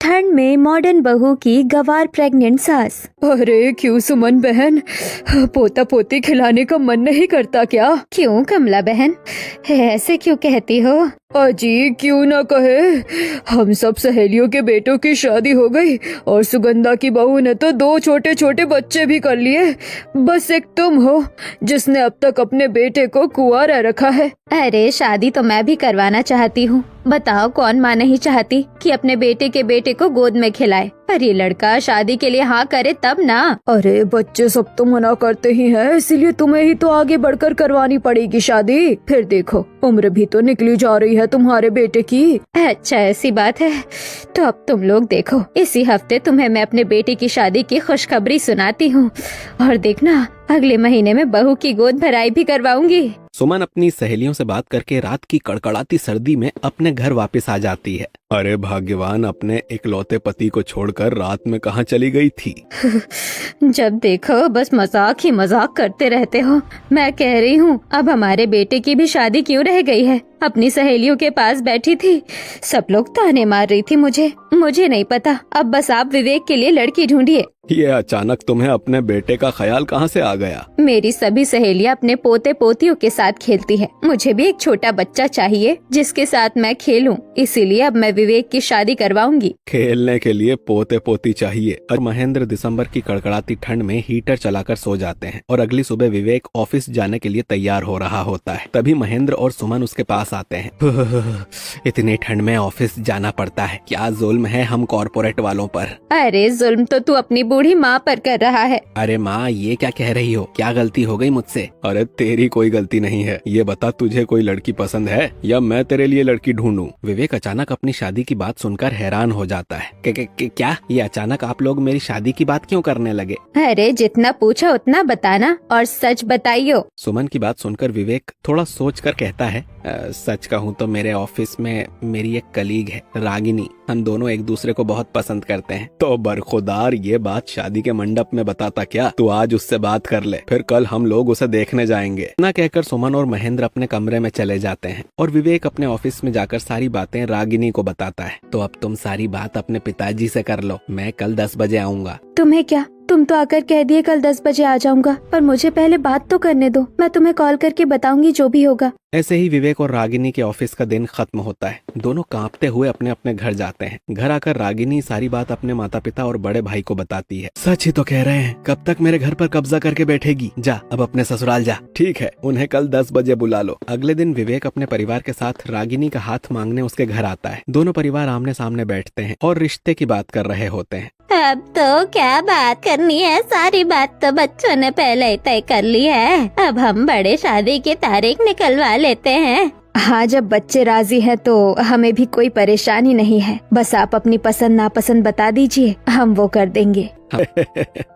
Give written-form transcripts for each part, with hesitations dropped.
ठंड में मॉडर्न बहू की गंवार प्रेग्नेंट सास। अरे क्यों सुमन बहन, पोता पोती खिलाने का मन नहीं करता क्या? क्यों कमला बहन, ऐसे क्यों कहती हो? अजी क्यों ना कहे, हम सब सहेलियों के बेटों की शादी हो गई और सुगंधा की बहू ने तो 2 छोटे छोटे बच्चे भी कर लिए। बस एक तुम हो जिसने अब तक अपने बेटे को कुंवारा रखा है। अरे शादी तो मैं भी करवाना चाहती हूँ। बताओ कौन माँ नहीं चाहती कि अपने बेटे को गोद में खिलाए, पर ये लड़का शादी के लिए हाँ करे तब ना। अरे बच्चे सब तो मना करते ही हैं, इसीलिए तुम्हें ही तो आगे बढ़कर करवानी पड़ेगी शादी। फिर देखो उम्र भी तो निकली जा रही है तुम्हारे बेटे की। अच्छा ऐसी बात है, तो अब तुम लोग देखो, इसी हफ्ते तुम्हें मैं अपने बेटे की शादी की खुशखबरी सुनाती हूँ, और देखना अगले महीने में बहू की गोद भराई भी करवाऊंगी। सुमन अपनी सहेलियों से बात करके रात की कड़कड़ाती सर्दी में अपने घर वापस आ जाती है। अरे भाग्यवान, अपने इकलौते पति को छोड़कर रात में कहाँ चली गई थी? जब देखो बस मजाक ही मजाक करते रहते हो। मैं कह रही हूँ अब हमारे बेटे की भी शादी क्यों रह गई है। अपनी सहेलियों के पास बैठी थी, सब लोग ताने मार रही थी मुझे नहीं पता। अब बस आप विवेक के लिए लड़की ढूंढिए। ये अचानक तुम्हें अपने बेटे का ख्याल कहाँ से आ गया? मेरी सभी सहेलियां अपने पोते पोतियों के साथ खेलती हैं। मुझे भी एक छोटा बच्चा चाहिए जिसके साथ मैं खेलूं, इसीलिए अब मैं विवेक की शादी करवाऊंगी। खेलने के लिए पोते पोती चाहिए। और महेंद्र दिसंबर की कड़कड़ाती ठंड में हीटर चलाकर सो जाते हैं और अगली सुबह विवेक ऑफिस जाने के लिए तैयार हो रहा होता है। तभी महेंद्र और सुमन उसके पास आते हैं। इतनी ठंड में ऑफिस जाना पड़ता है, क्या जुल्म है हम कॉर्पोरेट वालों पर। अरे जुल्म तो तू अपनी बूढ़ी माँ पर कर रहा है। अरे माँ, ये क्या कह रही हो? क्या गलती हो गई मुझसे? अरे तेरी कोई गलती नहीं है। ये बता, तुझे कोई लड़की पसंद है या मैं तेरे लिए लड़की ढूंढूं? विवेक अचानक अपनी शादी की बात सुनकर हैरान हो जाता है। क्या ये अचानक आप लोग मेरी शादी की बात क्यों करने लगे? अरे जितना पूछा उतना बताना और सच बताइयो। सुमन की बात सुनकर विवेक थोड़ा सोच कर कहता है, सच कहूँ तो मेरे ऑफिस में मेरी एक कलीग है रागिनी, हम दोनों एक दूसरे को बहुत पसंद करते हैं। तो बरखुदार, ये बात शादी के मंडप में बताता क्या? तू आज उससे बात कर ले, फिर कल हम लोग उसे देखने जाएंगे। ना कहकर सुमन और महेंद्र अपने कमरे में चले जाते हैं और विवेक अपने ऑफिस में जाकर सारी बातें रागिनी को बताता है। तो अब तुम सारी बात अपने पिताजी से कर लो, मैं कल 10 बजे आऊँगा। तुम्हें क्या, तुम तो आकर कह दिए कल 10 बजे आ जाऊंगा, पर मुझे पहले बात तो करने दो, मैं तुम्हें कॉल करके बताऊंगी जो भी होगा। ऐसे ही विवेक और रागिनी के ऑफिस का दिन खत्म होता है। दोनों कांपते हुए अपने अपने घर जाते हैं। घर आकर रागिनी सारी बात अपने माता पिता और बड़े भाई को बताती है। सच ही तो कह रहे हैं, कब तक मेरे घर पर कब्जा करके बैठेगी? जा अब अपने ससुराल जा। ठीक है, उन्हें कल 10 बजे बुला लो। अगले दिन विवेक अपने परिवार के साथ रागिनी का हाथ मांगने उसके घर आता है। दोनों परिवार आमने सामने बैठते हैं और रिश्ते की बात कर रहे होते हैं। अब तो क्या बात करनी है, सारी बात तो बच्चों ने पहले ही तय कर ली है। अब हम बड़े शादी की तारीख निकलवा लेते हैं। हाँ, जब बच्चे राजी हैं तो हमें भी कोई परेशानी नहीं है। बस आप अपनी पसंद नापसंद बता दीजिए, हम वो कर देंगे।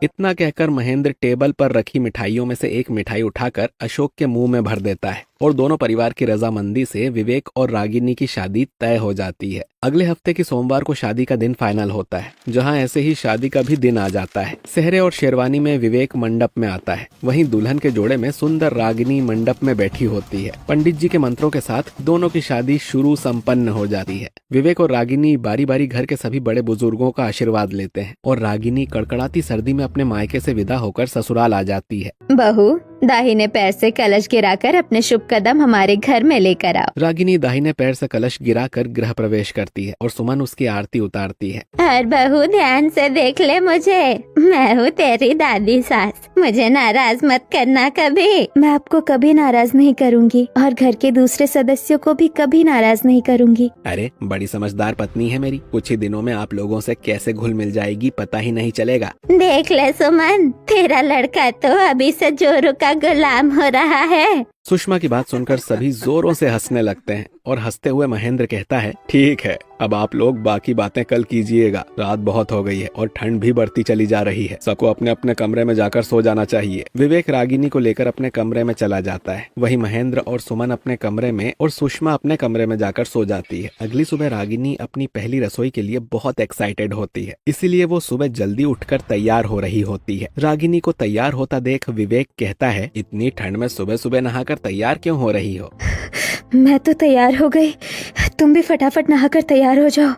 इतना कहकर महेंद्र टेबल पर रखी मिठाइयों में से एक मिठाई उठाकर अशोक के मुंह में भर देता है और दोनों परिवार की रजामंदी से विवेक और रागिनी की शादी तय हो जाती है। अगले हफ्ते की सोमवार को शादी का दिन फाइनल होता है, जहां ऐसे ही शादी का भी दिन आ जाता है। सेहरे और शेरवानी में विवेक मंडप में आता है, वहीं दुल्हन के जोड़े में सुंदर रागिनी मंडप में बैठी होती है। पंडित जी के मंत्रों के साथ दोनों की शादी शुरू संपन्न हो जाती है। विवेक और रागिनी बारी बारी घर के सभी बड़े बुजुर्गों का आशीर्वाद लेते हैं और रागिनी कड़कड़ाती सर्दी में अपने मायके से विदा होकर ससुराल आ जाती है। बहू, दाहिने पैर से कलश गिराकर अपने शुभ कदम हमारे घर में लेकर आओ। रागिनी दाहिने पैर से कलश गिराकर गृह प्रवेश करती है और सुमन उसकी आरती उतारती है। और बहू ध्यान से देख ले मुझे, मैं हूँ तेरी दादी सास, मुझे नाराज मत करना कभी। मैं आपको कभी नाराज नहीं करूँगी और घर के दूसरे सदस्यों को भी कभी नाराज नहीं करूँगी। अरे बड़ी समझदार पत्नी है मेरी, कुछ ही दिनों में आप लोगों से कैसे घुल मिल जाएगी पता ही नहीं चलेगा। देख ले सुमन, तेरा लड़का तो अभी से जोरू का गुलाम हो रहा है। सुषमा की बात सुनकर सभी जोरों से हंसने लगते हैं और हंसते हुए महेंद्र कहता है, ठीक है, अब आप लोग बाकी बातें कल कीजिएगा। रात बहुत हो गई है और ठंड भी बढ़ती चली जा रही है, सबको अपने अपने कमरे में जाकर सो जाना चाहिए। विवेक रागिनी को लेकर अपने कमरे में चला जाता है, वहीं महेंद्र और सुमन अपने कमरे में और सुषमा अपने कमरे में जाकर सो जाती है। अगली सुबह रागिनी अपनी पहली रसोई के लिए बहुत एक्साइटेड होती है, इसीलिए वो सुबह जल्दी उठकर तैयार हो रही होती है। रागिनी को तैयार होता देख विवेक कहता है, इतनी ठंड में सुबह सुबह नहाकर तैयार क्यों हो रही हो? मैं तो तैयार हो गई, तुम भी फटाफट नहाकर तैयार हो जाओ।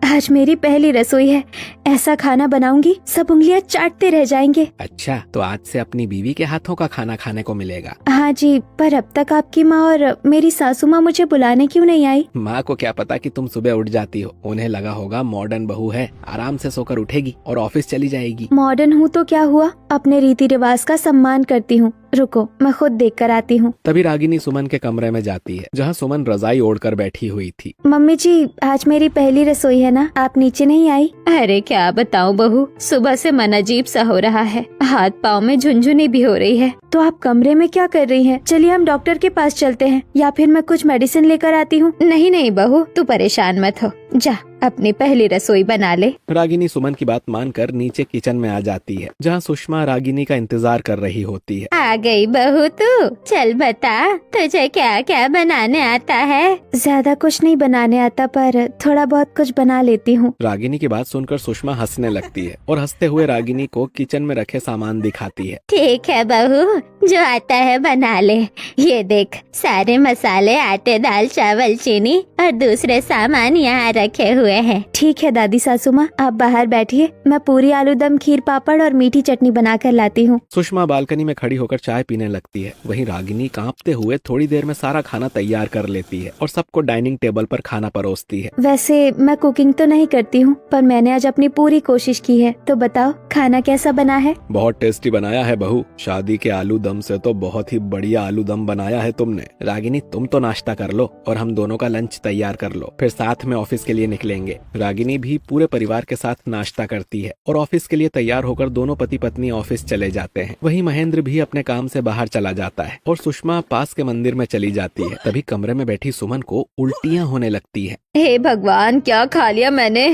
आज मेरी पहली रसोई है, ऐसा खाना बनाऊंगी सब उंगलियां चाटते रह जाएंगे। अच्छा, तो आज से अपनी बीवी के हाथों का खाना खाने को मिलेगा। हाँ जी, पर अब तक आपकी माँ और मेरी सासू माँ मुझे बुलाने क्यों नहीं आई? माँ को क्या पता कि तुम सुबह उठ जाती हो, उन्हें लगा होगा मॉडर्न बहू है, आराम से सोकर उठेगी और ऑफिस चली जाएगी। मॉडर्न हूँ तो क्या हुआ, अपने रीति रिवाज का सम्मान करती हूँ। रुको, मैं खुद देख कर आती हूँ। तभी रागिनी सुमन के कमरे में जाती है, जहाँ सुमन रजाई ओढ़कर बैठी हुई थी। मम्मी जी, आज मेरी पहली रसोई है ना, आप नीचे नहीं आई? अरे क्या बताऊँ बहू, सुबह से मन अजीब सा हो रहा है, हाथ पाँव में झुनझुनी भी हो रही है। तो आप कमरे में क्या कर रही हैं? चलिए हम डॉक्टर के पास चलते हैं, या फिर मैं कुछ मेडिसिन लेकर आती हूँ। नहीं नहीं बहू, तू परेशान मत हो, जा अपनी पहली रसोई बना ले। रागिनी सुमन की बात मानकर नीचे किचन में आ जाती है, जहाँ सुषमा रागिनी का इंतजार कर रही होती है। आ गई बहू तू, चल बता तुझे क्या क्या बनाने आता है? ज्यादा कुछ नहीं बनाने आता, पर थोड़ा बहुत कुछ बना लेती हूँ। रागिनी की बात सुनकर सुषमा हंसने लगती है और हंसते हुए रागिनी को किचन में रखे सामान दिखाती है। ठीक है बहू, जो आता है बना ले। ये देख, सारे मसाले, आटे, दाल, चावल, चीनी और दूसरे सामान यहाँ रखे हुए हैं। ठीक है दादी सासू माँ, आप बाहर बैठिए, मैं पूरी आलू दम, खीर, पापड़ और मीठी चटनी बना कर लाती हूँ। सुषमा बालकनी में खड़ी होकर चाय पीने लगती है। वहीं रागिनी कांपते हुए थोड़ी देर में सारा खाना तैयार कर लेती है और सबको डाइनिंग टेबल पर खाना परोसती है। वैसे मैं कुकिंग तो नहीं करती हूँ, पर मैंने आज अपनी पूरी कोशिश की है। तो बताओ खाना कैसा बना है? बहुत टेस्टी बनाया है बहू, शादी के आलू दम से तो बहुत ही बढ़िया आलू दम बनाया है तुमने। रागिनी तुम तो नाश्ता कर लो और हम दोनों का लंच तैयार कर लो, फिर साथ में ऑफिस के लिए निकलेंगे। रागिनी भी पूरे परिवार के साथ नाश्ता करती है और ऑफिस के लिए तैयार होकर दोनों पति पत्नी ऑफिस चले जाते हैं। वहीं महेंद्र भी अपने काम से बाहर चला जाता है और सुषमा पास के मंदिर में चली जाती है। तभी कमरे में बैठी सुमन को उल्टियां होने लगती है। हे भगवान, क्या खा लिया मैंने?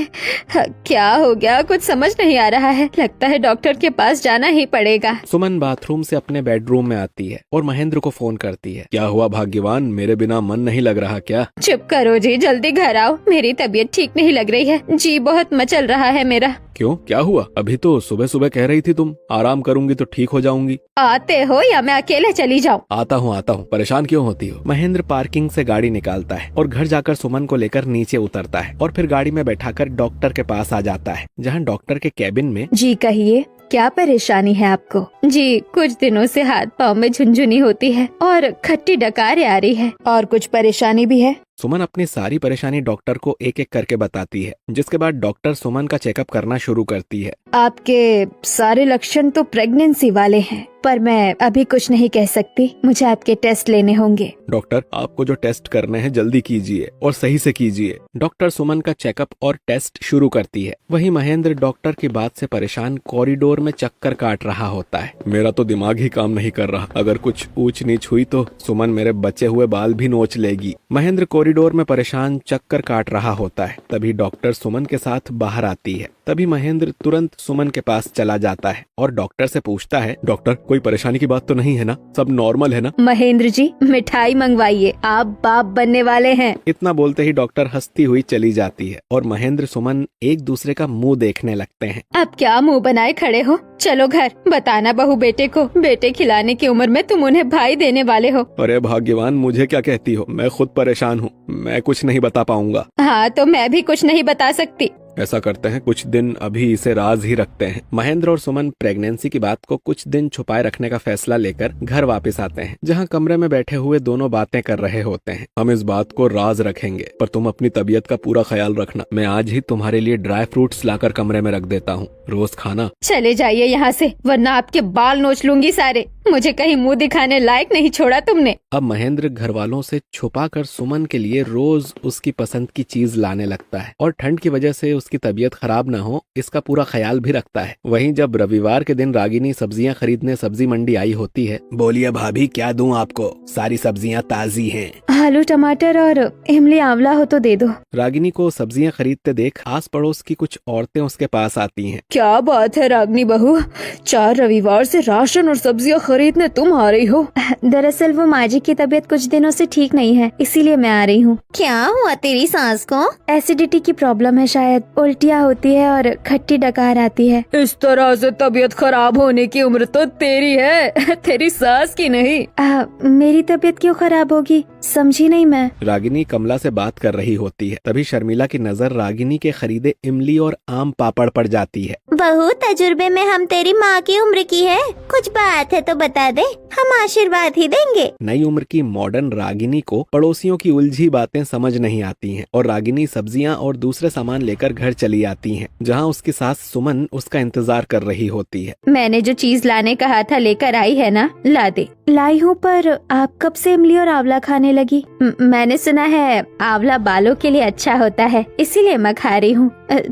क्या हो गया, कुछ समझ नहीं आ रहा है। लगता है डॉक्टर के पास जाना ही पड़ेगा। सुमन बाथरूम से अपने बेडरूम में आती है और महेंद्र को फोन करती है। क्या हुआ भाग्यवान, मेरे बिना मन नहीं लग रहा क्या? चुप करो जी, जल्दी घर आओ, मेरी तबीयत ठीक नहीं लग रही है, जी बहुत मचल रहा है मेरा। क्यों, क्या हुआ? अभी तो सुबह सुबह कह रही थी तुम आराम करूंगी तो ठीक हो जाऊंगी। आते हो या मैं अकेले चली जाऊं? आता हूँ, परेशान क्यों होती हो? महेंद्र पार्किंग से गाड़ी निकालता है और घर जाकर सुमन को लेकर नीचे उतरता है और फिर गाड़ी में बैठाकर डॉक्टर के पास आ जाता है, जहाँ डॉक्टर के केबिन में। जी कहिए, क्या परेशानी है आपको? जी कुछ दिनों से हाथ पाँव में झुनझुनी होती है और खट्टी डकारें आ रही है, और कुछ परेशानी भी है। सुमन अपनी सारी परेशानी डॉक्टर को एक एक करके बताती है, जिसके बाद डॉक्टर सुमन का चेकअप करना शुरू करती है। आपके सारे लक्षण तो प्रेगनेंसी वाले हैं, पर मैं अभी कुछ नहीं कह सकती, मुझे आपके टेस्ट लेने होंगे। डॉक्टर, आपको जो टेस्ट करने हैं जल्दी कीजिए और सही से कीजिए। डॉक्टर सुमन का चेकअप और टेस्ट शुरू करती है। वहीं महेंद्र डॉक्टर की बात से परेशान कॉरिडोर में चक्कर काट रहा होता है। मेरा तो दिमाग ही काम नहीं कर रहा, अगर कुछ ऊंच नीच हुई तो सुमन मेरे बचे हुए बाल भी नोच लेगी। महेंद्र कॉरिडोर में परेशान चक्कर काट रहा होता है। तभी डॉक्टर सुमन के साथ बाहर आती है। तभी महेंद्र तुरंत सुमन के पास चला जाता है और डॉक्टर से पूछता है, डॉक्टर कोई परेशानी की बात तो नहीं है ना, सब नॉर्मल है ना? महेंद्र जी मिठाई मंगवाइए, आप बाप बनने वाले हैं। इतना बोलते ही डॉक्टर हंसती हुई चली जाती है और महेंद्र सुमन एक दूसरे का मुंह देखने लगते हैं। अब क्या मुंह बनाए खड़े हो, चलो घर, बताना बहू बेटे को, बेटे खिलाने की उम्र में तुम उन्हें भाई देने वाले हो। अरे भाग्यवान, मुझे क्या कहती हो, मैं खुद परेशान हूँ, मैं कुछ नहीं बता पाऊंगा। हाँ तो मैं भी कुछ नहीं बता सकती। ऐसा करते हैं, कुछ दिन अभी इसे राज ही रखते हैं। महेंद्र और सुमन प्रेगनेंसी की बात को कुछ दिन छुपाए रखने का फैसला लेकर घर वापस आते हैं, जहां कमरे में बैठे हुए दोनों बातें कर रहे होते हैं। हम इस बात को राज रखेंगे, पर तुम अपनी तबीयत का पूरा ख्याल रखना। मैं आज ही तुम्हारे लिए ड्राई फ्रूट्स लाकर कमरे में रख देता हूँ, रोज खाना। चले जाइए यहाँ से, वरना आपके बाल नोच लूंगी सारे। मुझे कहीं मुंह दिखाने लायक नहीं छोड़ा तुमने। अब महेंद्र घर वालों से छुपाकर सुमन के लिए रोज उसकी पसंद की चीज लाने लगता है और ठंड की वजह से उसकी तबीयत खराब न हो इसका पूरा ख्याल भी रखता है। वहीं जब रविवार के दिन रागिनी सब्जियां खरीदने सब्जी मंडी आई होती है। बोलिए भाभी, क्या दूं आपको? सारी सब्जियां ताजी हैं। आलू, टमाटर और इमली आंवला हो तो दे दो। रागिनी को सब्जियां खरीदते देख आस पड़ोस की कुछ औरतें उसके पास आती हैं। क्या बात है रागनी बहू, 4 रविवार से राशन और सब्जियां खरीदने तुम आ रही हो? दरअसल वो माँ जी की तबीयत कुछ दिनों से ठीक नहीं है, इसीलिए मैं आ रही हूँ। क्या हुआ तेरी सास को? एसिडिटी की प्रॉब्लम है शायद, उल्टियाँ होती है और खट्टी डकार आती है। इस तरह से तबीयत खराब होने की उम्र तो तेरी है, तेरी सास की नहीं। मेरी तबीयत क्यों खराब होगी, समझी नहीं मैं। रागिनी कमला से बात कर रही होती है, तभी शर्मिला की नजर रागिनी के खरीदे इमली और आम पापड़ पर जाती है। बहू, तजुर्बे में हम तेरी माँ की उम्र की है, कुछ बात है तो बता दे, हम आशीर्वाद ही देंगे। नई उम्र की मॉडर्न रागिनी को पड़ोसियों की उलझी बातें समझ नहीं आती हैं और रागिनी सब्जियां और दूसरे सामान लेकर घर चली आती है, जहाँ उसकी सास सुमन उसका इंतजार कर रही होती है। मैंने जो चीज लाने कहा था लेकर आई है ना, ला दे। लाई हूँ, पर आप कब से इमली और आंवला खाने लगी? मैंने सुना है आंवला बालों के लिए अच्छा होता है, इसीलिए मैं खा रही हूँ।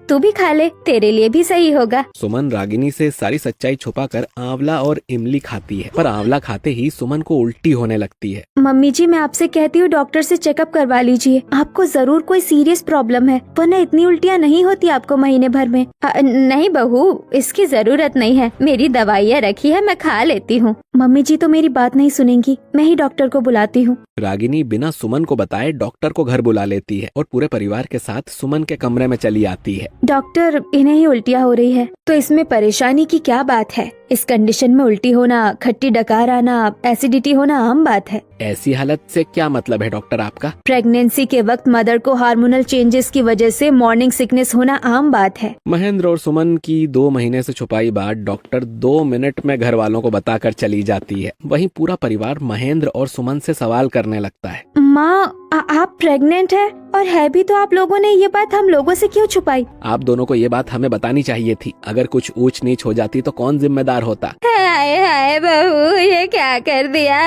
तू भी खा ले, तेरे लिए भी सही होगा। सुमन रागिनी से सारी सच्चाई छुपाकर आंवला और इमली खाती है, पर आंवला खाते ही सुमन को उल्टी होने लगती है। मम्मी जी, मैं आपसे कहती हूँ डॉक्टर से चेकअप करवा लीजिए, आपको जरूर कोई सीरियस प्रॉब्लम है, वरना इतनी उल्टियाँ नहीं होती आपको महीने भर में। नहीं बहू, इसकी जरूरत नहीं है, मेरी दवाइयाँ रखी है, मैं खा लेती हूँ। मम्मी जी तो मेरी बात नहीं सुनेंगी, मैं ही डॉक्टर को बुलाती हूँ। रागिनी बिना सुमन को बताए डॉक्टर को घर बुला लेती है और पूरे परिवार के साथ सुमन के कमरे में चली आती है। डॉक्टर, इन्हें ही उल्टियाँ हो रही है, तो इसमें परेशानी की क्या बात है? इस कंडीशन में उल्टी होना, खट्टी डकार आना, एसिडिटी होना आम बात है। ऐसी हालत से क्या मतलब है डॉक्टर आपका? प्रेगनेंसी के वक्त मदर को हार्मोनल चेंजेस की वजह से मॉर्निंग सिकनेस होना आम बात है। महेंद्र और सुमन की 2 महीने से छुपाई बात डॉक्टर 2 मिनट में घर वालों को बताकर चली जाती है। वहीं पूरा परिवार महेंद्र और सुमन से सवाल करने लगता है। माँ, आप प्रेग्नेंट है, और है भी तो आप लोगों ने ये बात हम लोगों से क्यों छुपाई? आप दोनों को ये बात हमें बतानी चाहिए थी, अगर कुछ ऊंच नीच हो जाती तो कौन जिम्मेदार होता? हाय हाय बहू, ये क्या कर दिया?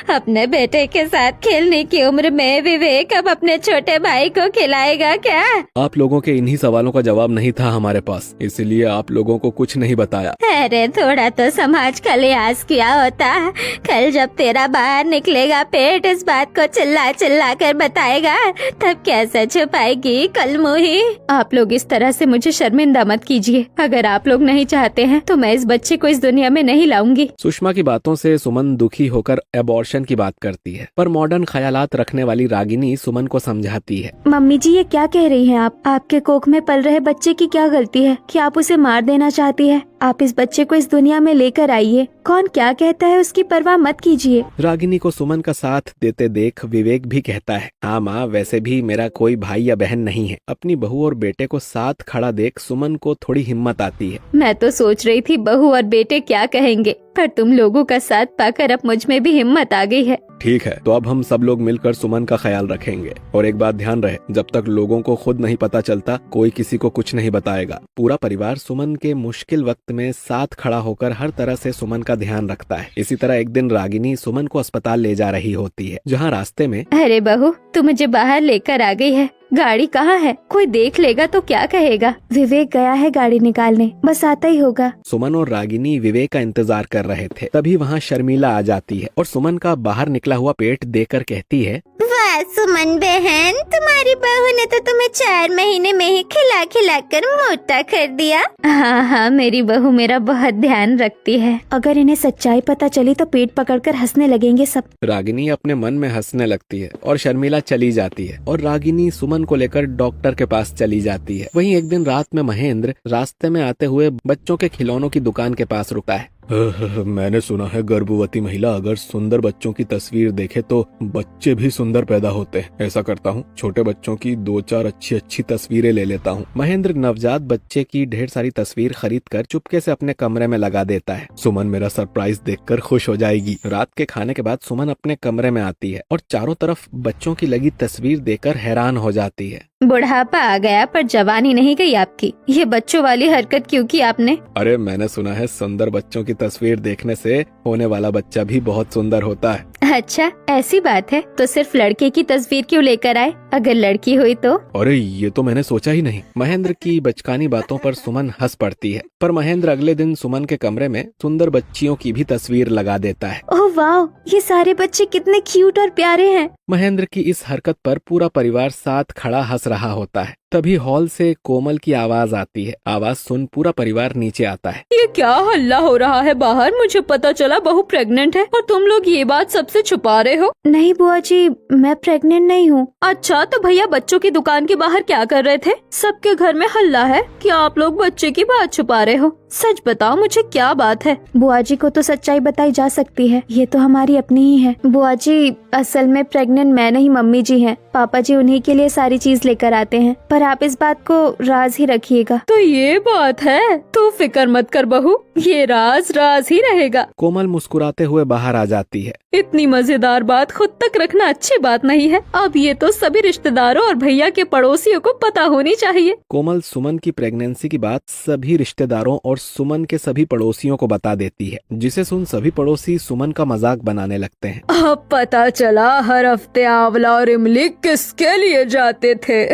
अपने बेटे के साथ खेलने की उम्र में विवेक अब अपने छोटे भाई को खिलाएगा क्या? आप लोगों के इन्हीं सवालों का जवाब नहीं था हमारे पास, इसलिए आप लोगों को कुछ नहीं बताया। अरे थोड़ा तो समाज का लिहाज किया होता। कल जब तेरा बाहर निकलेगा पेट, इस बात को चिल्ला चिल्ला कर बताएगा, तब कैसे छुपाएगी कलमुही? आप लोग इस तरह से मुझे शर्मिंदा मत कीजिए। अगर आप लोग नहीं चाहते हैं तो मैं इस बच्चे को इस दुनिया में नहीं लाऊंगी। सुषमा की बातों से सुमन दुखी होकर एबॉर्शन की बात करती है, पर मॉडर्न ख्यालात रखने वाली रागिनी सुमन को समझाती है। मम्मी जी, ये क्या कह रही हैं आप? आपके कोख में पल रहे बच्चे की क्या गलती है कि आप उसे मार देना चाहती है? आप इस बच्चे को इस दुनिया में लेकर आइए, कौन क्या कहता है उसकी परवाह मत कीजिए। रागिनी को सुमन का साथ देते देख विवेक भी कहता है, हाँ माँ, वैसे भी मेरा कोई भाई या बहन नहीं है। अपनी बहू और बेटे को साथ खड़ा देख सुमन को थोड़ी हिम्मत आती है। मैं तो सोच रही थी बहू और बेटे क्या कहेंगे, पर तुम लोगों का साथ पाकर अब मुझ में भी हिम्मत आ गई है। ठीक है, तो अब हम सब लोग मिलकर सुमन का ख्याल रखेंगे, और एक बात ध्यान रहे, जब तक लोगों को खुद नहीं पता चलता कोई किसी को कुछ नहीं बताएगा। पूरा परिवार सुमन के मुश्किल वक्त में साथ खड़ा होकर हर तरह से सुमन का ध्यान रखता है। इसी तरह एक दिन रागिनी सुमन को अस्पताल ले जा रही होती है, जहाँ रास्ते में, अरे बहू, तू मुझे बाहर लेकर आ गई है, गाड़ी कहाँ है? कोई देख लेगा तो क्या कहेगा? विवेक गया है गाड़ी निकालने, बस आता ही होगा। सुमन और रागिनी विवेक का इंतजार कर रहे थे, तभी वहाँ शर्मिला आ जाती है और सुमन का बाहर निकला हुआ पेट देखकर कहती है, वाह सुमन बहन, तुम्हारी बहू ने तो तुम्हें 4 महीने में ही खिला खिला कर मोटा कर दिया। हाँ हाँ, मेरी बहू मेरा बहुत ध्यान रखती है। अगर इन्हें सच्चाई पता चली तो पेट पकड़कर हंसने लगेंगे सब। रागिनी अपने मन में हंसने लगती है और शर्मिला चली जाती है और रागिनी सुमन को लेकर डॉक्टर के पास चली जाती है। वहीं एक दिन रात में महेंद्र रास्ते में आते हुए बच्चों के खिलौनों की दुकान के पास रुका है। मैंने सुना है गर्भवती महिला अगर सुंदर बच्चों की तस्वीर देखे तो बच्चे भी सुंदर पैदा होते हैं। ऐसा करता हूँ, छोटे बच्चों की 2-4 अच्छी तस्वीरें ले लेता हूँ। महेंद्र नवजात बच्चे की ढेर सारी तस्वीर खरीदकर चुपके से अपने कमरे में लगा देता है। सुमन मेरा सरप्राइज देखकर खुश हो जाएगी। रात के खाने के बाद सुमन अपने कमरे में आती है और चारों तरफ बच्चों की लगी तस्वीर देखकर हैरान हो जाती है। बुढ़ापा आ गया पर जवानी नहीं गई आपकी। ये बच्चों वाली हरकत क्यों की आपने? अरे मैंने सुना है सुंदर बच्चों की तस्वीर देखने से होने वाला बच्चा भी बहुत सुंदर होता है। अच्छा, ऐसी बात है तो सिर्फ लड़के की तस्वीर क्यों लेकर आए? अगर लड़की हुई तो? अरे ये तो मैंने सोचा ही नहीं। महेंद्र की बचकानी बातों पर सुमन हंस पड़ती है, पर महेंद्र अगले दिन सुमन के कमरे में सुंदर बच्चियों की भी तस्वीर लगा देता है। ओह वाह, ये सारे बच्चे कितने क्यूट और प्यारे हैं। महेंद्र की इस हरकत पर पूरा परिवार साथ खड़ा हंस रहा होता है। तभी हॉल से कोमल की आवाज आती है। आवाज सुन पूरा परिवार नीचे आता है। ये क्या हल्ला हो रहा है बाहर? मुझे पता चला बहू प्रेग्नेंट है और तुम लोग ये बात सबसे छुपा रहे हो। नहीं बुआ जी, मैं प्रेग्नेंट नहीं हूँ। अच्छा, तो भैया बच्चों की दुकान के बाहर क्या कर रहे थे? सबके घर में हल्ला है, क्या आप लोग बच्चे की बात छुपा रहे हो? सच बताओ मुझे, क्या बात है? बुआ जी को तो सच्चाई बताई जा सकती है, ये तो हमारी अपनी ही है। बुआ जी, असल में प्रेग्नेंट मैं नहीं, मम्मी जी हैं। पापा जी उन्हीं के लिए सारी चीज लेकर आते हैं, पर आप इस बात को राज ही रखिएगा। तो ये बात है, तू फिक्र मत कर बहू, ये राज राज ही रहेगा। कोमल मुस्कुराते हुए बाहर आ जाती है। इतनी मजेदार बात खुद तक रखना अच्छी बात नहीं है। अब ये तो सभी रिश्तेदारों और भैया के पड़ोसियों को पता होनी चाहिए। कोमल सुमन की प्रेगनेंसी की बात सभी रिश्तेदारों और सुमन के सभी पड़ोसियों को बता देती है, जिसे सुन सभी पड़ोसी सुमन का मजाक बनाने लगते हैं। अब पता चला हर हफ्ते आंवला और इमली किसके लिए जाते थे।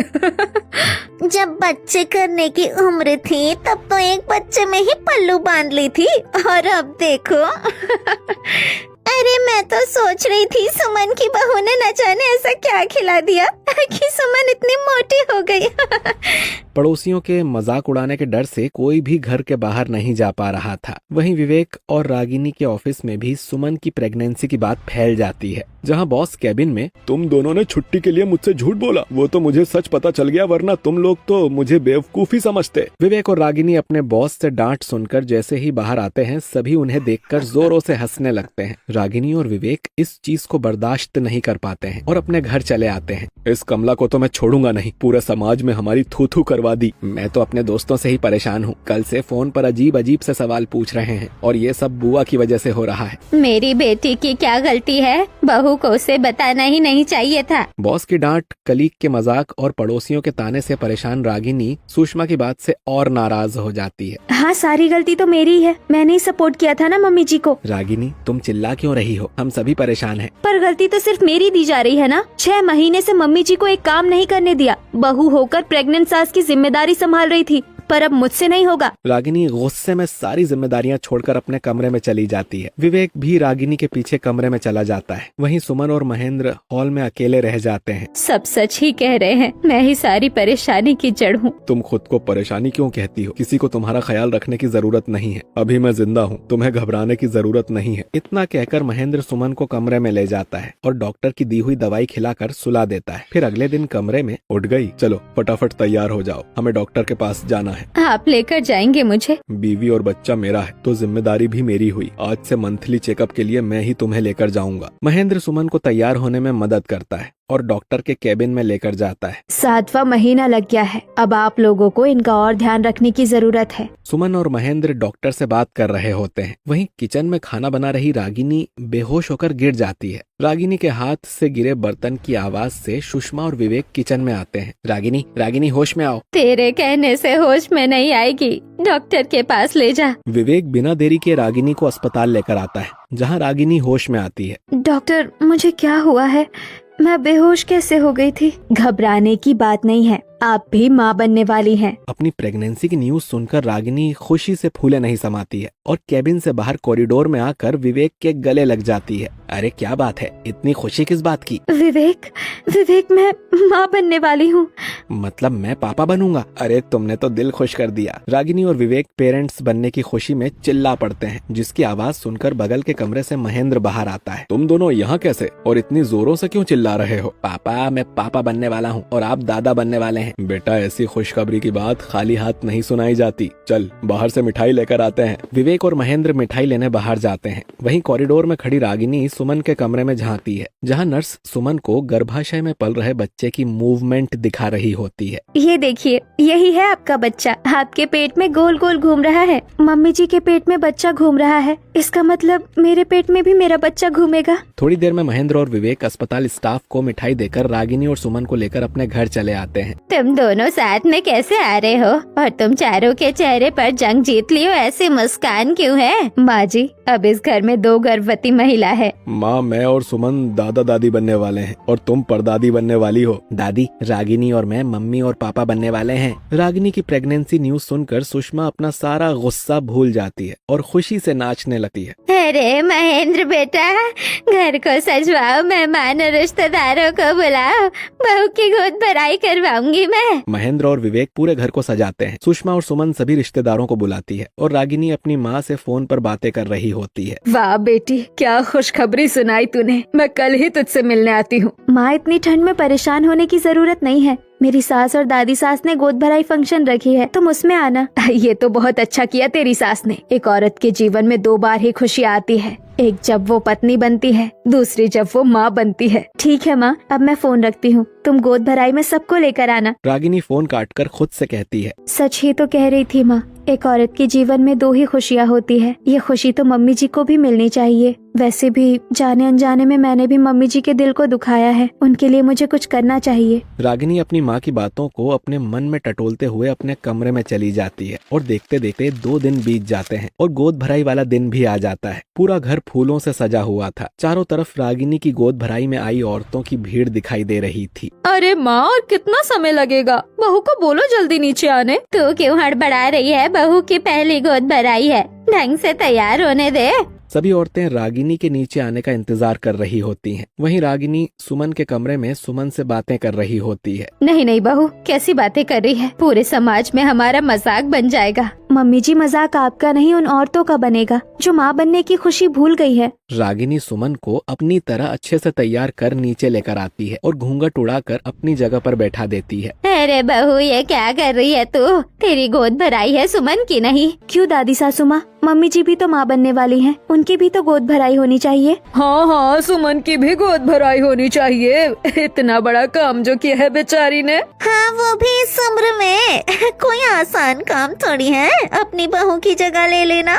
जब बच्चे करने की उम्र थी तब तो एक बच्चे में ही पल्लू बांध ली थी, और अब देखो। अरे मैं तो सोच रही थी सुमन की बहू ने न जाने ऐसा क्या खिला दिया कि सुमन इतनी मोटी हो गई। पड़ोसियों के मजाक उड़ाने के डर से कोई भी घर के बाहर नहीं जा पा रहा था। वहीं विवेक और रागिनी के ऑफिस में भी सुमन की प्रेगनेंसी की बात फैल जाती है, जहां बॉस कैबिन में, तुम दोनों ने छुट्टी के लिए मुझसे झूठ बोला, वो तो मुझे सच पता चल गया, वरना तुम लोग तो मुझे बेवकूफी समझते। विवेक और रागिनी अपने बॉस से डांट सुनकर जैसे ही बाहर आते हैं, सभी उन्हें देखकर जोरों से हंसने लगते हैं। रागिनी और विवेक इस चीज को बर्दाश्त नहीं कर पाते हैं और अपने घर चले आते हैं। इस कमला को तो मैं छोड़ूंगा नहीं, पूरे समाज में हमारी थू थू करवा दी। मैं तो अपने दोस्तों से ही परेशान हूँ, कल से फोन पर अजीब अजीब से सवाल पूछ रहे हैं और ये सब बुआ की वजह से हो रहा है। मेरी बेटी की क्या गलती है? बहू को उसे बताना ही नहीं चाहिए था। बॉस की डांट, कलीग के मजाक और पड़ोसियों के ताने से परेशान रागिनी सुषमा की बात से और नाराज हो जाती है। हाँ, सारी गलती तो मेरी है, मैंने ही सपोर्ट किया था ना मम्मी जी को। रागिनी, तुम चिल्ला क्यों रही हो? हम सभी परेशान हैं। पर गलती तो सिर्फ मेरी दी जा रही है ना। 6 महीने से मम्मी जी को एक काम नहीं करने दिया। बहू होकर प्रेग्नेंट सास की जिम्मेदारी संभाल रही थी, पर अब मुझसे नहीं होगा। रागिनी गुस्से में सारी जिम्मेदारियां छोड़कर अपने कमरे में चली जाती है। विवेक भी रागिनी के पीछे कमरे में चला जाता है। वहीं सुमन और महेंद्र हॉल में अकेले रह जाते हैं। सब सच ही कह रहे हैं, मैं ही सारी परेशानी की जड़ हूँ। तुम खुद को परेशानी क्यों कहती हो? किसी को तुम्हारा ख्याल रखने की जरूरत नहीं है। अभी मैं जिंदा हूँ, तुम्हें घबराने की जरूरत नहीं है। इतना कहकर महेंद्र सुमन को कमरे में ले जाता है और डॉक्टर की दी हुई दवाई खिलाकर सुला देता है। फिर अगले दिन कमरे में, उठ गई, चलो फटाफट तैयार हो जाओ, हमें डॉक्टर के पास जाना है। आप लेकर जाएंगे मुझे? बीवी और बच्चा मेरा है तो जिम्मेदारी भी मेरी हुई। आज से मंथली चेकअप के लिए मैं ही तुम्हें लेकर जाऊंगा। महेंद्र सुमन को तैयार होने में मदद करता है और डॉक्टर के केबिन में लेकर जाता है। 7वां महीना लग गया है, अब आप लोगों को इनका और ध्यान रखने की जरूरत है। सुमन और महेंद्र डॉक्टर से बात कर रहे होते हैं। वहीं किचन में खाना बना रही रागिनी बेहोश होकर गिर जाती है। रागिनी के हाथ से गिरे बर्तन की आवाज से सुषमा और विवेक किचन में आते हैं। रागिनी, रागिनी होश में आओ। तेरे कहने से होश में नहीं आएगी, डॉक्टर के पास ले जा। विवेक बिना देरी के रागिनी को अस्पताल लेकर आता है, जहाँ रागिनी होश में आती है। डॉक्टर, मुझे क्या हुआ है? मैं बेहोश कैसे हो गई थी? घबराने की बात नहीं है, आप भी माँ बनने वाली हैं। अपनी प्रेगनेंसी की न्यूज सुनकर रागिनी खुशी से फूले नहीं समाती है और केबिन से बाहर कॉरिडोर में आकर विवेक के गले लग जाती है। अरे क्या बात है, इतनी खुशी किस बात की? विवेक, विवेक, मैं माँ बनने वाली हूँ। मतलब मैं पापा बनूंगा? अरे तुमने तो दिल खुश कर दिया। रागिनी और विवेक पेरेंट्स बनने की खुशी में चिल्ला पड़ते हैं, जिसकी आवाज सुनकर बगल के कमरे से महेंद्र बाहर आता है। तुम दोनों यहाँ कैसे और इतनी जोरों से क्यों चिल्ला रहे हो? पापा, मैं पापा बनने वाला हूँ और आप दादा बनने वाले हैं। बेटा, ऐसी खुशखबरी की बात खाली हाथ नहीं सुनाई जाती। चल बाहर से मिठाई लेकर आते हैं। विवेक और महेंद्र मिठाई लेने बाहर जाते हैं। वहीं कॉरिडोर में खड़ी रागिनी सुमन के कमरे में झांकती है, जहां नर्स सुमन को गर्भाशय में पल रहे बच्चे की मूवमेंट दिखा रही होती है। ये देखिए, यही है आपका बच्चा, आपके पेट में गोल गोल घूम रहा है। मम्मी जी के पेट में बच्चा घूम रहा है, इसका मतलब मेरे पेट में भी मेरा बच्चा घूमेगा। थोड़ी देर में महेंद्र और विवेक अस्पताल स्टाफ को मिठाई देकर रागिनी और सुमन को लेकर अपने घर चले आते हैं। तुम दोनों साथ में कैसे आ रहे हो? और तुम चारों के चेहरे पर जंग जीत ली हो, ऐसी मुस्कान क्यों है? माँ जी, अब इस घर में 2 गर्भवती महिला है। माँ, मैं और सुमन दादा दादी बनने वाले हैं और तुम परदादी बनने वाली हो। दादी, रागिनी और मैं मम्मी और पापा बनने वाले हैं। रागिनी की प्रेगनेंसी न्यूज सुनकर सुषमा अपना सारा गुस्सा भूल जाती है और खुशी से नाचने लगती है। अरे महेंद्र बेटा, घर को सजवाओ, मेहमान और रिश्तेदारों को बुलाओ, बहू की गोद भराई करवाऊंगी भी मैं। महेंद्र और विवेक पूरे घर को सजाते हैं। सुषमा और सुमन सभी रिश्तेदारों को बुलाती है और रागिनी अपनी माँ से फोन पर बातें कर रही होती है। वाह बेटी, क्या खुशखबरी सुनाई तूने। मैं कल ही तुझसे मिलने आती हूँ। माँ, इतनी ठंड में परेशान होने की जरूरत नहीं है। मेरी सास और दादी सास ने गोद भराई फंक्शन रखी है, तुम उसमें आना। ये तो बहुत अच्छा किया तेरी सास ने। एक औरत के जीवन में 2 बार ही खुशी आती है, एक जब वो पत्नी बनती है, दूसरी जब वो माँ बनती है। ठीक है माँ, अब मैं फोन रखती हूँ। तुम गोद भराई में सबको लेकर आना। रागिनी फोन काटकर खुद से कहती है, सच ही तो कह रही थी माँ, एक औरत के जीवन में 2 ही खुशियाँ होती है। ये खुशी तो मम्मी जी को भी मिलनी चाहिए। वैसे भी जाने अनजाने में मैंने भी मम्मी जी के दिल को दुखाया है, उनके लिए मुझे कुछ करना चाहिए। रागिनी अपनी माँ की बातों को अपने मन में टटोलते हुए अपने कमरे में चली जाती है और देखते देखते 2 दिन बीत जाते हैं और गोद भराई वाला दिन भी आ जाता है। पूरा घर फूलों से सजा हुआ था। चारों तरफ रागिनी की गोद भराई में आई औरतों की भीड़ दिखाई दे रही थी। अरे माँ, और कितना समय लगेगा? बहू को बोलो जल्दी नीचे आने। तू क्यों हड़बड़ा रही है? बहू की पहली गोद भराई है, ढंग से तैयार होने दे। सभी औरतें रागिनी के नीचे आने का इंतजार कर रही होती हैं। वहीं रागिनी सुमन के कमरे में सुमन से बातें कर रही होती है। नहीं नहीं बहू, कैसी बातें कर रही है? पूरे समाज में हमारा मजाक बन जाएगा। मम्मी जी, मजाक आपका नहीं, उन औरतों का बनेगा जो माँ बनने की खुशी भूल गई है। रागिनी सुमन को अपनी तरह अच्छे से तैयार कर नीचे लेकर आती है और घूंघट उड़ाकर अपनी जगह पर बैठा देती है। अरे बहू, ये क्या कर रही है तू? तेरी गोद भराई है, सुमन की नहीं। क्यों दादी सासू माँ, मम्मी जी भी तो माँ बनने वाली हैं, उनकी भी तो गोद भराई होनी चाहिए। हाँ हाँ, सुमन की भी गोद भराई होनी चाहिए। इतना बड़ा काम जो किया है बेचारी ने। हाँ, वो भी इस उम्र में। कोई आसान काम थोड़ी है अपनी बहू की जगह ले लेना।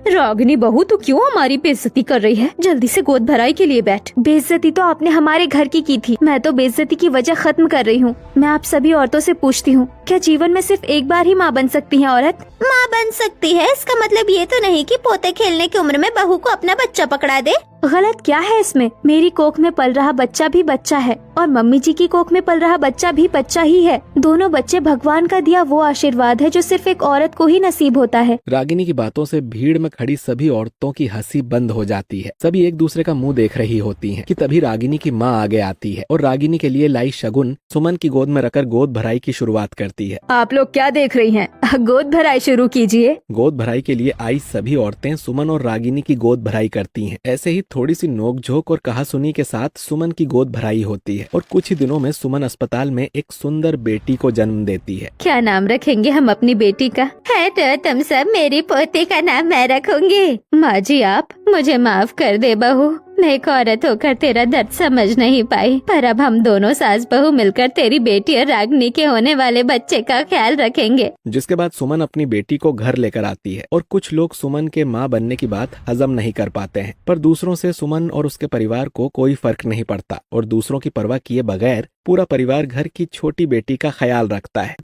रागिनी बहू, तो क्यों हमारी बेइज्जती कर रही है? जल्दी से गोद भराई के लिए बैठ। बेइज्जती तो आपने हमारे घर की थी, मैं तो बेइज्जती की वजह खत्म कर रही हूँ। मैं आप सभी औरतों से पूछती हूँ, क्या जीवन में सिर्फ एक बार ही माँ बन सकती है औरत? माँ बन सकती है, इसका मतलब ये तो नहीं कि पोते खेलने की उम्र में बहू को अपना बच्चा पकड़ा दे। गलत क्या है इसमें? मेरी कोख में पल रहा बच्चा भी बच्चा है और मम्मी जी की कोख में पल रहा बच्चा भी बच्चा ही है। दोनों बच्चे भगवान का दिया वो आशीर्वाद है जो सिर्फ एक औरत को ही नसीब होता है। रागिनी की बातों से भीड़ में खड़ी सभी औरतों की हंसी बंद हो जाती है। सभी एक दूसरे का मुंह देख रही होती हैं कि तभी रागिनी की माँ आगे आती है और रागिनी के लिए लाई शगुन सुमन की गोद में रखकर गोद भराई की शुरुआत करती है। आप लोग क्या देख रही हैं? गोद भराई शुरू कीजिए। गोद भराई के लिए आई सभी औरतें सुमन और रागिनी की गोद भराई करती हैं। ऐसे ही थोड़ी सी नोकझोंक और कहासुनी के साथ सुमन की गोद भराई होती है और कुछ ही दिनों में सुमन अस्पताल में एक सुंदर बेटी को जन्म देती है। क्या नाम रखेंगे हम अपनी बेटी का? है तो तुम सब, मेरी पोती का नाम मैं रखूंगी। माँ जी, आप मुझे माफ कर दे बहू, मैं एक औरत होकर तेरा दर्द समझ नहीं पाई, पर अब हम दोनों सास बहू मिलकर तेरी बेटी और रागिनी के होने वाले बच्चे का ख्याल रखेंगे। जिसके बाद सुमन अपनी बेटी को घर लेकर आती है और कुछ लोग सुमन के माँ बनने की बात हजम नहीं कर पाते हैं, पर दूसरों से सुमन और उसके परिवार को कोई फर्क नहीं पड़ता और दूसरों की परवाह किए बगैर पूरा परिवार घर की छोटी बेटी का ख्याल रखता है।